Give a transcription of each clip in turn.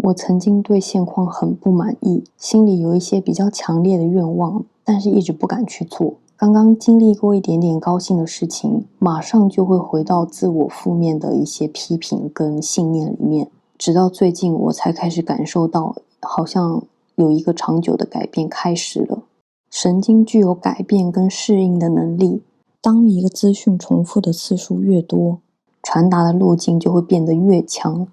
我曾经对现况很不满意，心里有一些比较强烈的愿望，但是一直不敢去做。刚刚经历过一点点高兴的事情，马上就会回到自我负面的一些批评跟信念里面。直到最近我才开始感受到，好像有一个长久的改变开始了。神经具有改变跟适应的能力，当一个资讯重复的次数越多，传达的路径就会变得越强。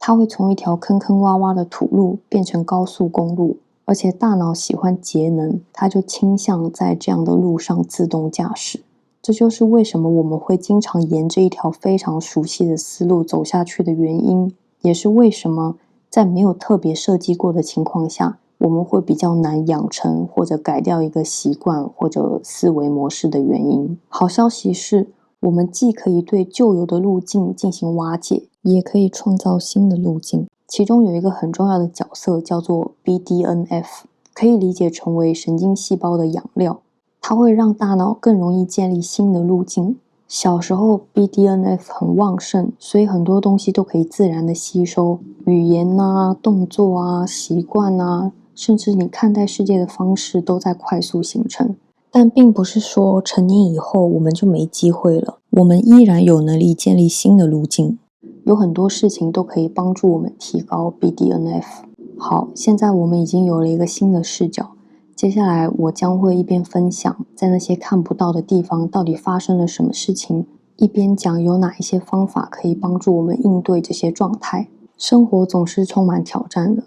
它会从一条坑坑洼洼的土路变成高速公路，而且大脑喜欢节能，它就倾向在这样的路上自动驾驶。这就是为什么我们会经常沿着一条非常熟悉的思路走下去的原因，也是为什么在没有特别设计过的情况下，我们会比较难养成或者改掉一个习惯或者思维模式的原因。好消息是，我们既可以对旧有的路径进行瓦解，也可以创造新的路径。其中有一个很重要的角色叫做 BDNF， 可以理解成为神经细胞的养料，它会让大脑更容易建立新的路径。小时候 BDNF 很旺盛，所以很多东西都可以自然的吸收，语言啊、动作啊、习惯啊，甚至你看待世界的方式都在快速形成。但并不是说成年以后我们就没机会了，我们依然有能力建立新的路径。有很多事情都可以帮助我们提高 BDNF。 好，现在我们已经有了一个新的视角，接下来我将会一边分享在那些看不到的地方到底发生了什么事情，一边讲有哪一些方法可以帮助我们应对这些状态。生活总是充满挑战的，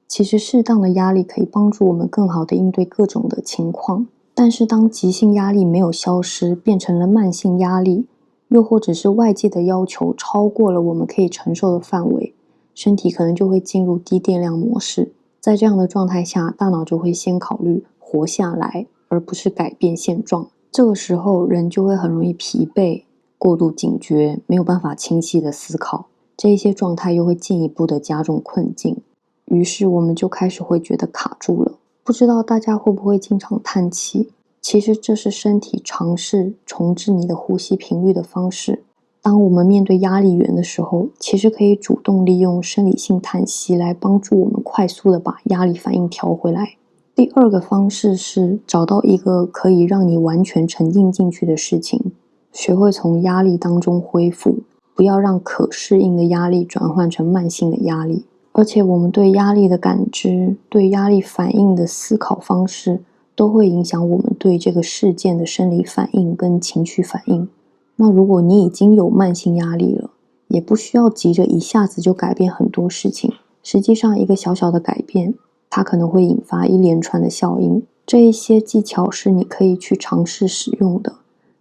其实适当的压力可以帮助我们更好的应对各种的情况，但是当急性压力没有消失，变成了慢性压力，又或者是外界的要求超过了我们可以承受的范围，身体可能就会进入低电量模式。在这样的状态下，大脑就会先考虑活下来，而不是改变现状。这个时候人就会很容易疲惫、过度警觉，没有办法清晰的思考，这一些状态又会进一步的加重困境，于是我们就开始会觉得卡住了。不知道大家会不会经常叹气，其实这是身体尝试重置你的呼吸频率的方式。当我们面对压力源的时候，其实可以主动利用生理性叹息来帮助我们快速的把压力反应调回来。第二个方式是找到一个可以让你完全沉浸进去的事情，学会从压力当中恢复，不要让可适应的压力转换成慢性的压力。而且我们对压力的感知，对压力反应的思考方式，都会影响我们对这个事件的生理反应跟情绪反应。那如果你已经有慢性压力了，也不需要急着一下子就改变很多事情。实际上一个小小的改变，它可能会引发一连串的效应。这一些技巧是你可以去尝试使用的。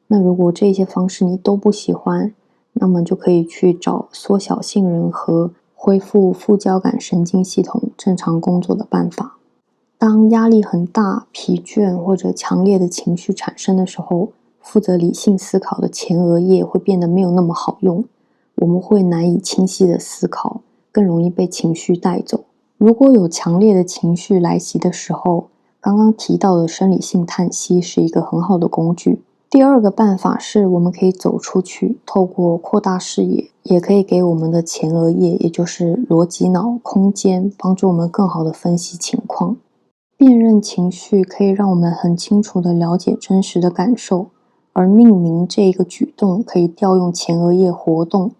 那如果这些方式你都不喜欢，那么就可以去找缩小杏仁核，恢复副交感神经系统正常工作的办法。当压力很大、疲倦或者强烈的情绪产生的时候，负责理性思考的前额叶会变得没有那么好用，我们会难以清晰的思考，更容易被情绪带走。如果有强烈的情绪来袭的时候，刚刚提到的生理性叹息是一个很好的工具。第二个办法是我们可以走出去，透过扩大视野，也可以给我们的前额叶，也就是逻辑脑空间，帮助我们更好的分析情况。辨认情绪可以让我们很清楚地了解真实的感受，而命名这一个举动可以调用前额叶活动，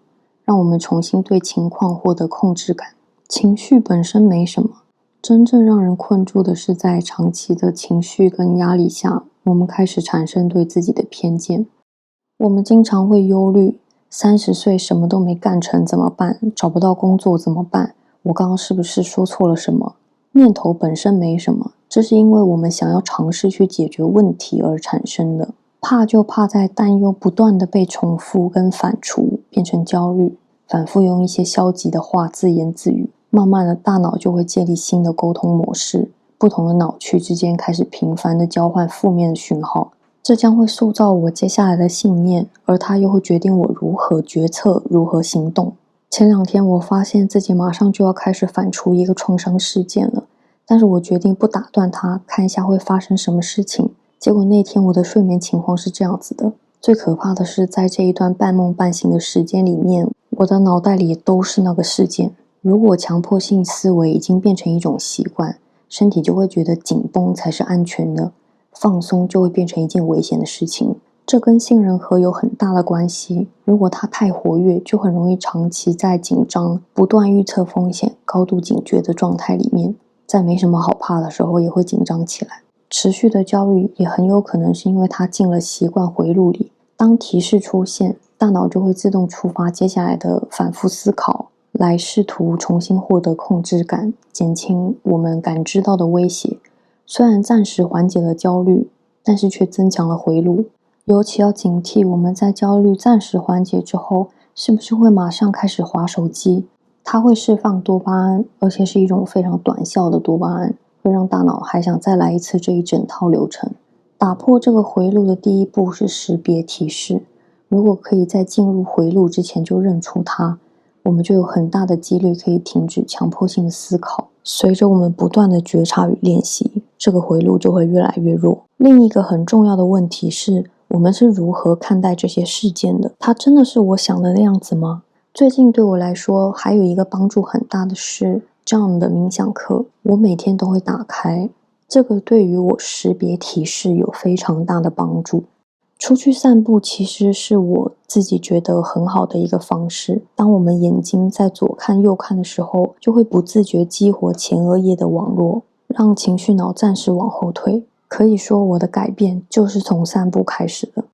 让我们重新对情况获得控制感。情绪本身没什么，真正让人困住的是在长期的情绪跟压力下，我们开始产生对自己的偏见。我们经常会忧虑，30岁什么都没干成怎么办？找不到工作怎么办？我刚刚是不是说错了什么？念头本身没什么，这是因为我们想要尝试去解决问题而产生的。怕就怕在担忧不断的被重复跟反刍，变成焦虑，反复用一些消极的话自言自语，慢慢的大脑就会建立新的沟通模式，不同的脑区之间开始频繁的交换负面的讯号，这将会塑造我接下来的信念，而它又会决定我如何决策，如何行动。前2天我发现自己马上就要开始反刍一个创伤事件了，但是我决定不打断它，看一下会发生什么事情。结果那天我的睡眠情况是这样子的，最可怕的是在这一段半梦半醒的时间里面，我的脑袋里都是那个事件。如果强迫性思维已经变成一种习惯，身体就会觉得紧绷才是安全的，放松就会变成一件危险的事情。这跟杏仁核有很大的关系。如果它太活跃，就很容易长期在紧张、不断预测风险、高度警觉的状态里面，在没什么好怕的时候也会紧张起来。持续的焦虑也很有可能是因为它进了习惯回路里，当提示出现，大脑就会自动触发接下来的反复思考，来试图重新获得控制感，减轻我们感知到的威胁。虽然暂时缓解了焦虑，但是却增强了回路。尤其要警惕我们在焦虑暂时缓解之后，是不是会马上开始滑手机。它会释放多巴胺，而且是一种非常短效的多巴胺，会让大脑还想再来一次这一整套流程。打破这个回路的第一步是识别提示。如果可以在进入回路之前就认出它，我们就有很大的几率可以停止强迫性的思考。随着我们不断的觉察与练习，这个回路就会越来越弱。另一个很重要的问题是，我们是如何看待这些事件的？它真的是我想的那样子吗？最近对我来说，还有一个帮助很大的是 John 的冥想课，我每天都会打开。这个对于我识别提示有非常大的帮助。出去散步其实是我自己觉得很好的一个方式。当我们眼睛在左看右看的时候，就会不自觉激活前额叶的网络，让情绪脑暂时往后退。可以说我的改变就是从散步开始的。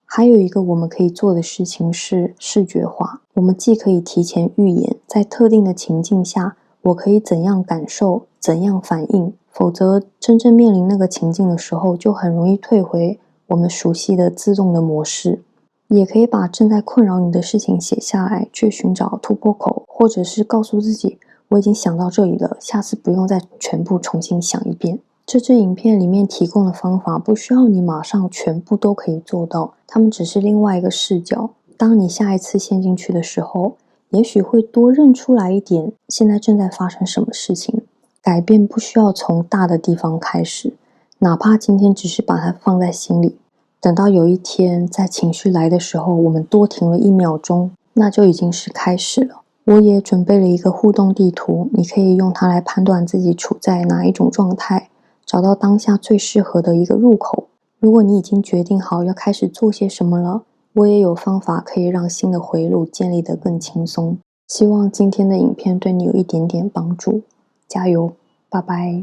还有一个我们可以做的事情是视觉化。我们既可以提前预演，在特定的情境下，我可以怎样感受，怎样反应，否则真正面临那个情境的时候，就很容易退回我们熟悉的自动的模式。也可以把正在困扰你的事情写下来，去寻找突破口，或者是告诉自己，我已经想到这里了，下次不用再全部重新想一遍。这支影片里面提供的方法不需要你马上全部都可以做到，它们只是另外一个视角。当你下一次陷进去的时候，也许会多认出来一点现在正在发生什么事情。改变不需要从大的地方开始，哪怕今天只是把它放在心里，等到有一天在情绪来的时候，我们多停了1秒钟，那就已经是开始了。我也准备了一个互动地图，你可以用它来判断自己处在哪一种状态，找到当下最适合的一个入口。如果你已经决定好要开始做些什么了，我也有方法可以让新的回路建立得更轻松。希望今天的影片对你有一点点帮助，加油，拜拜。